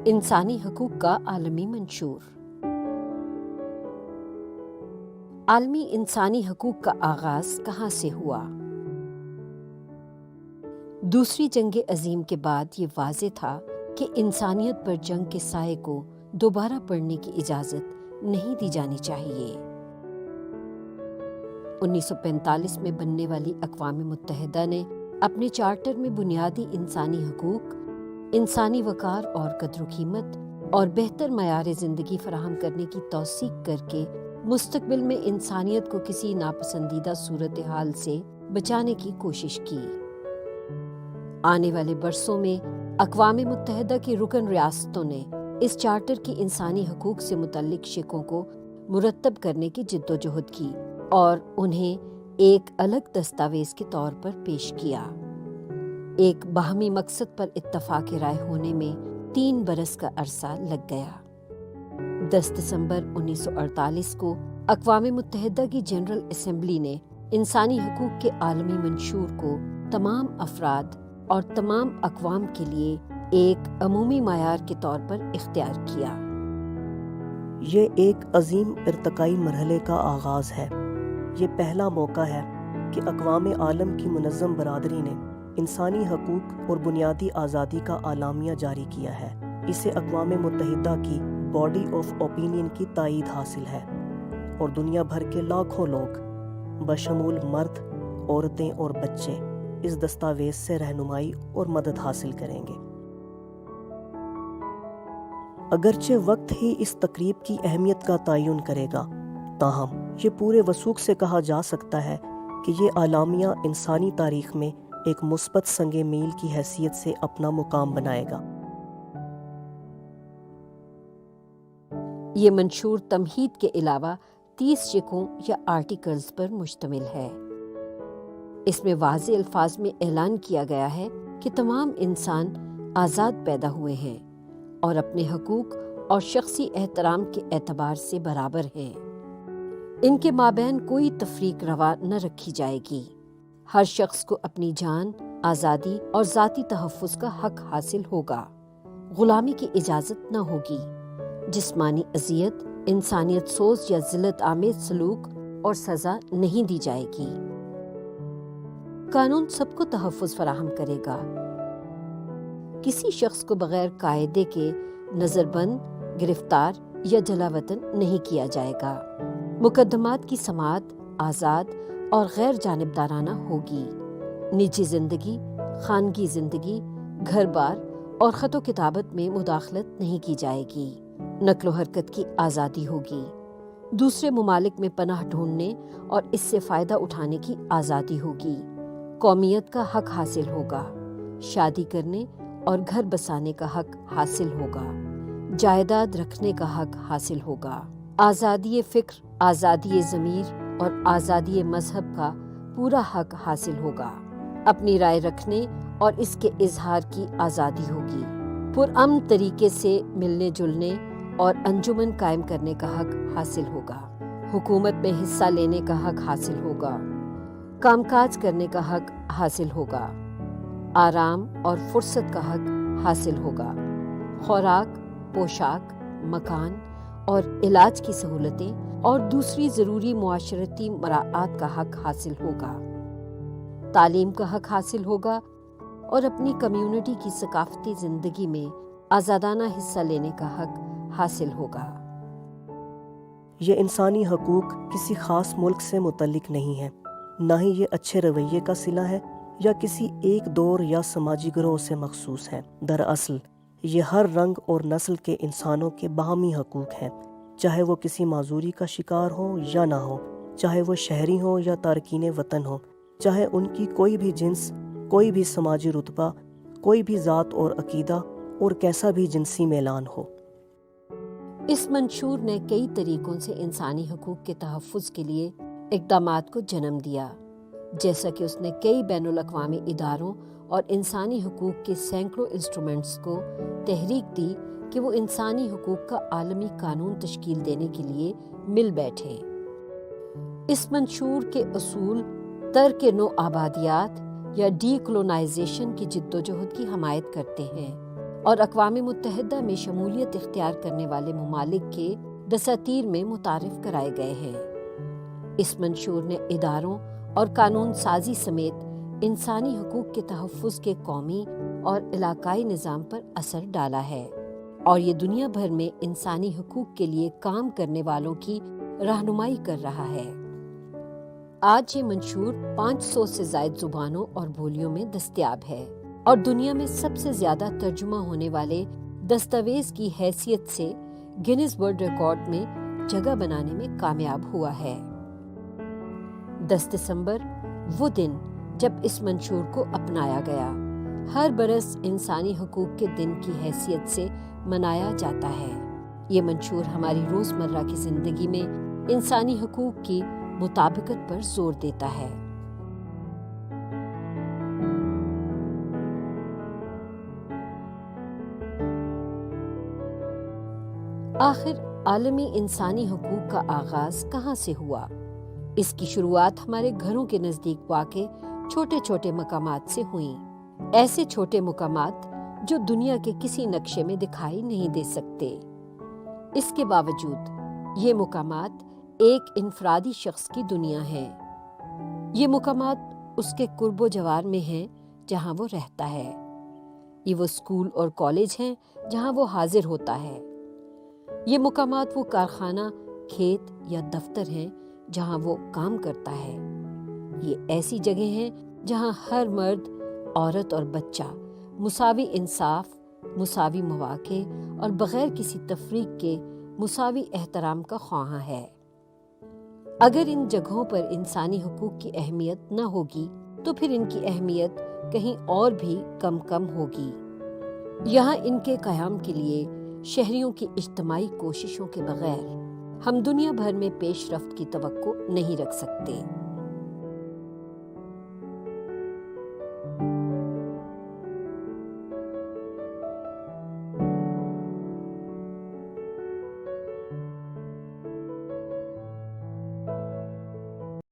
इंसानी हकूक का आलमी मंशूर। आलमी इंसानी हकूक का आगाज कहाँ से हुआ? दूसरी जंग अजीम के बाद ये वाज़े था कि इंसानियत पर जंग के साए को दोबारा पड़ने की इजाज़त नहीं दी जानी चाहिए। 1945 में बनने वाली अक़वाम मुत्तहिदा ने अपने चार्टर में बुनियादी इंसानी हकूक, इंसानी वक़ार और कद्र कीमत और बेहतर मयार ज़िंदगी फराहम करने की तौसीक करके मुस्तक़बिल में इंसानियत को किसी नापसंदीदा सूरत हाल से बचाने की कोशिश की। आने वाले बरसों में अक़वाम मुत्तहिदा की रुकन रियासतों ने इस चार्टर की इंसानी हकूक से मुतल्लिक शिकों को मुरतब करने की जिद्दोजहद की और उन्हें एक अलग दस्तावेज़ के तौर पर पेश किया। एक बाहमी मकसद पर इत्तफ़ाक़ राय होने में 3 बरस का अरसा लग गया। 10 दिसंबर 1948 को अक़वाम मुत्तहिदा की जनरल असेंबली ने इंसानी हकूक़ के आलमी मंशूर को तमाम अफराद और तमाम अक़वाम के लिए एक अमूमी मायार के तौर पर इख्तियार किया। ये एक अजीम इर्तकाई मरहले का आगाज़ है। ये पहला मौका है कि अक़वाम आलम की मुनज़्ज़म बरादरी ने इंसानी हकूक़ और बुनियादी आज़ादी का आलामिया जारी किया है। इसे अक़वाम मुत्तहिदा की बॉडी ऑफ ओपिनियन की तायीद हासिल है और दुनिया भर के लाखों लोग बशमूल मर्द, औरतें और बच्चे इस दस्तावेज़ से रहनुमाई और मदद हासिल करेंगे। अगरचे वक्त ही इस तकरीब की अहमियत का तयन करेगा, ताहम ये पूरे वसूख से कहा जा सकता है कि ये आलामिया इंसानी तारीख़ में एक मुस्बत संगे मील की हैसियत से अपना मुकाम बनाएगा। ये मंशूर तमहीद के अलावा 30 शिकों या आर्टिकल्स पर मुश्तमिल है। इसमें वाज़े अल्फाज में ऐलान किया गया है कि तमाम इंसान आज़ाद पैदा हुए हैं और अपने हकूक और शख्सी एहतराम के एतबार से बराबर हैं। इनके माबैन कोई तफरीक रवा न रखी जाएगी। हर शख्स को अपनी जान, आज़ादी और ज़ाती तहफ़्फ़ुज़ का हक हासिल होगा। ग़ुलामी की इजाज़त न होगी। जिस्मानी अज़ियत, इंसानियत सोज या ज़िल्लत आमेज़ सलूक और सज़ा नहीं दी जाएगी। कानून सबको तहफ़्फ़ुज़ फराहम करेगा। किसी शख्स को बग़ैर कायदे के नज़रबंद, गिरफ्तार या जलावतन नहीं किया जाएगा। मुकदमात की समाअत आज़ाद और गैर जानिबदाराना होगी। निजी ज़िंदगी, खानगी ज़िंदगी, घर बार और ख़तो किताबत में मुदाखलत नहीं की जाएगी। नक्लो हरकत की आज़ादी होगी। दूसरे मुमालिक में पनाह ढूंढने और इससे फ़ायदा उठाने की आज़ादी होगी। कौमियत का हक हासिल होगा। शादी करने और घर बसाने का हक हासिल होगा। जायदाद रखने का हक हासिल होगा। आज़ादी फ़िक्र, आज़ादी ज़मीर और आज़ादी मज़हब का पूरा हक हासिल होगा। अपनी राय रखने और इसके इजहार की आज़ादी होगी। पुरअमन तरीके से मिलने जुलने और अंजुमन कायम करने का हक हासिल होगा। हुकूमत में हिस्सा लेने का हक हासिल होगा। कामकाज करने का हक हासिल होगा। आराम और फुर्सत का हक हासिल होगा। खुराक, पोशाक, मकान और इलाज की सहूलतें और दूसरी ज़रूरी मुआशरती मराआत का हक हासिल होगा। तालीम का हक हासिल होगा और अपनी कम्युनिटी की सकाफ़ती ज़िंदगी में आज़ादाना हिस्सा लेने का हक हासिल होगा। ये इंसानी हकूक़ किसी ख़ास मुल्क से मुतल्लिक नहीं है, ना ही ये अच्छे रवैये का सिला है या किसी एक दौर या समाजी ग्रोह से मखसूस है। दरअसल ये हर रंग और नस्ल के इंसानों के बाहमी हकूक़ हैं, चाहे वो किसी माजूरी का शिकार हो या ना हो, चाहे वो शहरी हो या तारकीन वतन हो, चाहे उनकी कोई भी जिन्स, कोई भी समाजी रुतबा, कोई भी ज़ात और अकीदा और कैसा भी जिनसी मेलान हो। इस मंशूर ने कई तरीक़ों से इंसानी हकूक़ के तहफ़्फ़ुज़ के लिए इक़दामात को जन्म दिया, जैसा कि उसने कई बैनुल अक़वामी इदारों और इंसानी हकूक़ के सैकड़ों इंस्ट्रूमेंट्स को तहरीक दी कि वो इंसानी हकूक़ का आलमी कानून तश्कील देने के लिए मिल बैठे। इस मंशूर के असूल तर्क नो आबादियात या डीकोलोनाइजेशन की जिद्दोजहद की हमायत करते हैं اور اقوام متحدہ میں شمولیت اختیار کرنے والے ممالک کے دساتیر میں متعارف کرائے گئے ہیں۔ اس منشور نے اداروں اور قانون سازی سمیت انسانی حقوق کے تحفظ کے قومی اور علاقائی نظام پر اثر ڈالا ہے اور یہ دنیا بھر میں انسانی حقوق کے لیے کام کرنے والوں کی رہنمائی کر رہا ہے۔ آج یہ منشور 500 سے زائد زبانوں اور بولیوں میں دستیاب ہے اور دنیا میں سب سے زیادہ ترجمہ ہونے والے دستاویز کی حیثیت سے گینیز ورلڈ ریکارڈ میں جگہ بنانے میں کامیاب ہوا ہے۔ 10 دسمبر وہ دن جب اس منشور کو اپنایا گیا ہر برس انسانی حقوق کے دن کی حیثیت سے منایا جاتا ہے۔ یہ منشور ہماری روزمرہ کی زندگی میں انسانی حقوق کی مطابقت پر زور دیتا ہے۔ آخر عالمی انسانی حقوق کا آغاز کہاں سے ہوا؟ اس کی شروعات ہمارے گھروں کے نزدیک واقع چھوٹے چھوٹے مقامات سے ہوئیں، ایسے چھوٹے مقامات جو دنیا کے کسی نقشے میں دکھائی نہیں دے سکتے۔ اس کے باوجود یہ مقامات ایک انفرادی شخص کی دنیا ہے۔ یہ مقامات اس کے قرب و جوار میں ہیں جہاں وہ رہتا ہے۔ یہ وہ اسکول اور کالج ہیں جہاں وہ حاضر ہوتا ہے۔ یہ مقامات وہ کارخانہ، کھیت یا دفتر ہیں جہاں وہ کام کرتا ہے۔ یہ ایسی جگہیں ہیں جہاں ہر مرد، عورت اور بچہ مساوی انصاف، مساوی مواقع اور بغیر کسی تفریق کے مساوی احترام کا خواہاں ہے۔ اگر ان جگہوں پر انسانی حقوق کی اہمیت نہ ہوگی تو پھر ان کی اہمیت کہیں اور بھی کم ہوگی۔ یہاں ان کے قیام کے لیے شہریوں کی اجتماعی کوششوں کے بغیر ہم دنیا بھر میں پیش رفت کی توقع نہیں رکھ سکتے۔